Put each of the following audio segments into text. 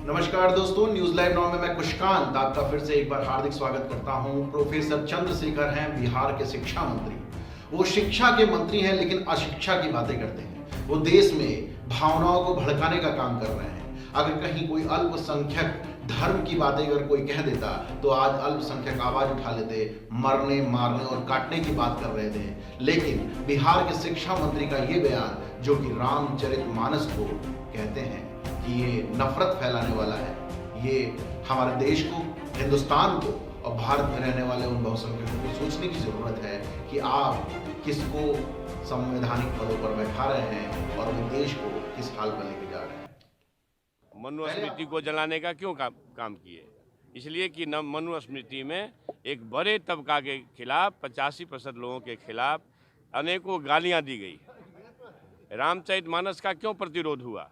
नमस्कार दोस्तों, news live now में मैं कुशकांत आपका फिर से एक बार हार्दिक स्वागत करता हूं। प्रोफेसर चंद्रशेखर हैं बिहार के शिक्षा मंत्री। वो शिक्षा के मंत्री हैं लेकिन अशिक्षा की बातें करते हैं। वो देश में भावनाओं को भड़काने का काम कर रहे हैं। अगर कहीं कोई अल्पसंख्यक धर्म की बातें अगर कोई कह देता तो आज अल्पसंख्यक आवाज उठा लेते, मरने मारने और काटने की बात कर रहे थे। लेकिन बिहार के शिक्षा मंत्री का ये बयान, जो कि रामचरितमानस को कहते हैं कि ये नफरत फैलाने वाला है, ये हमारे देश को, हिंदुस्तान को और भारत में रहने वाले उन बहुसंख्यकों को सोचने की जरूरत है कि आप किसको संवैधानिक पदों पर बैठा रहे हैं और अपने देश को किस हाल पर लेके जा रहे हैं। मनुस्मृति को जलाने का क्यों काम किए? इसलिए कि मनुस्मृति में एक बड़े तबका के खिलाफ 85% लोगों के खिलाफ अनेकों गालियां दी गई। रामचरितमानस का क्यों प्रतिरोध हुआ?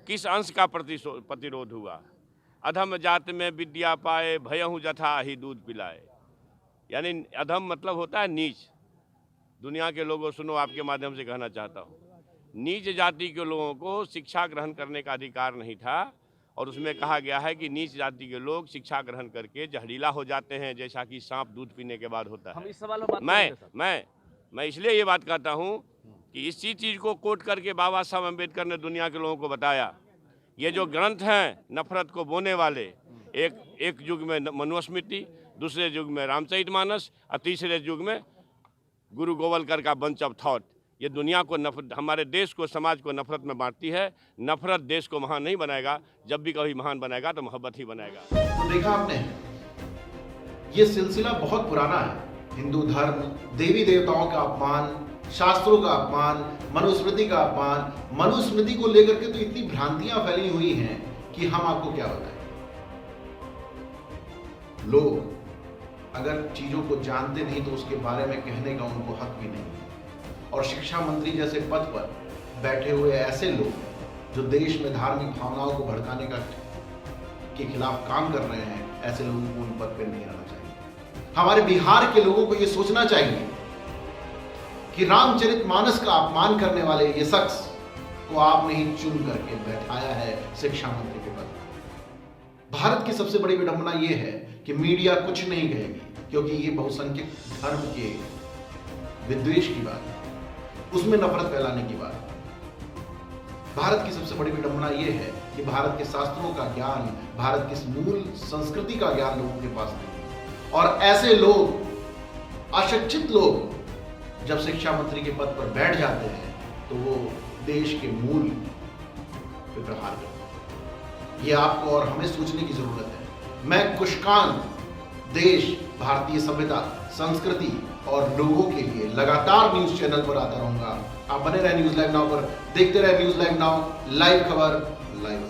किस अंश का प्रतिरोध हुआ? अधम जात में विद्या पाए, भयहु जथा ही दूध पिलाए। यानी अधम मतलब होता है नीच। दुनिया के लोगों सुनो, आपके माध्यम से कहना चाहता हूँ, नीच जाति के लोगों को शिक्षा ग्रहण करने का अधिकार नहीं था। और उसमें कहा गया है कि नीच जाति के लोग शिक्षा ग्रहण करके जहरीला हो जाते हैं, जैसा कि सांप दूध पीने के बाद होता है। हम इस सवाल में मैं इसलिए ये बात कहता हूँ कि इसी चीज़ को कोट करके बाबा साहब अम्बेडकर ने दुनिया के लोगों को बताया। ये जो ग्रंथ हैं नफरत को बोने वाले, एक युग में मनुस्मृति, दूसरे युग में रामचरितमानस और तीसरे युग में गुरु गोवलकर का बंच ऑफ थॉट, ये दुनिया को नफरत, हमारे देश को, समाज को नफरत में बांटती है। नफरत देश को महान नहीं बनाएगा। जब भी कभी महान बनाएगा तो मोहब्बत ही बनाएगा। तो देखा आपने, ये सिलसिला बहुत पुराना है। हिंदू धर्म, देवी देवताओं का अपमान, शास्त्रों का अपमान, मनुस्मृति का अपमान। मनुस्मृति को लेकर के तो इतनी भ्रांतियां फैली हुई हैं कि हम आपको क्या बताएं। लोग अगर चीजों को जानते नहीं तो उसके बारे में कहने का उनको हक भी नहीं है। और शिक्षा मंत्री जैसे पद पर बैठे हुए ऐसे लोग जो देश में धार्मिक भावनाओं को भड़काने के खिलाफ काम कर रहे हैं, ऐसे लोगों को उन पद पर नहीं रहना चाहिए। हमारे बिहार के लोगों को यह सोचना चाहिए कि रामचरितमानस का अपमान करने वाले ये शख्स को आपने ही चुन करके बैठाया है शिक्षा मंत्री के पद पर। भारत की सबसे बड़ी विडंबना यह है कि मीडिया कुछ नहीं कहेगी, क्योंकि ये बहुसंख्यक धर्म के विद्वेष की बात है, उसमें नफरत फैलाने की बात है। भारत की सबसे बड़ी विडंबना यह है कि भारत के शास्त्रों का ज्ञान, भारत की मूल संस्कृति का ज्ञान लोगों के पास नहीं है। और ऐसे लोग, अशिक्षित लोग जब शिक्षा मंत्री के पद पर बैठ जाते हैं तो वो देश के मूल पे प्रहार करते हैं। ये आपको और हमें सोचने की जरूरत है। मैं कुशकांत देश, भारतीय सभ्यता, संस्कृति और लोगों के लिए लगातार न्यूज चैनल पर आता रहूंगा। आप बने रहे न्यूज लाइव नाउ पर, देखते रहे न्यूज लाइव नाउ, लाइव खबर लाइव।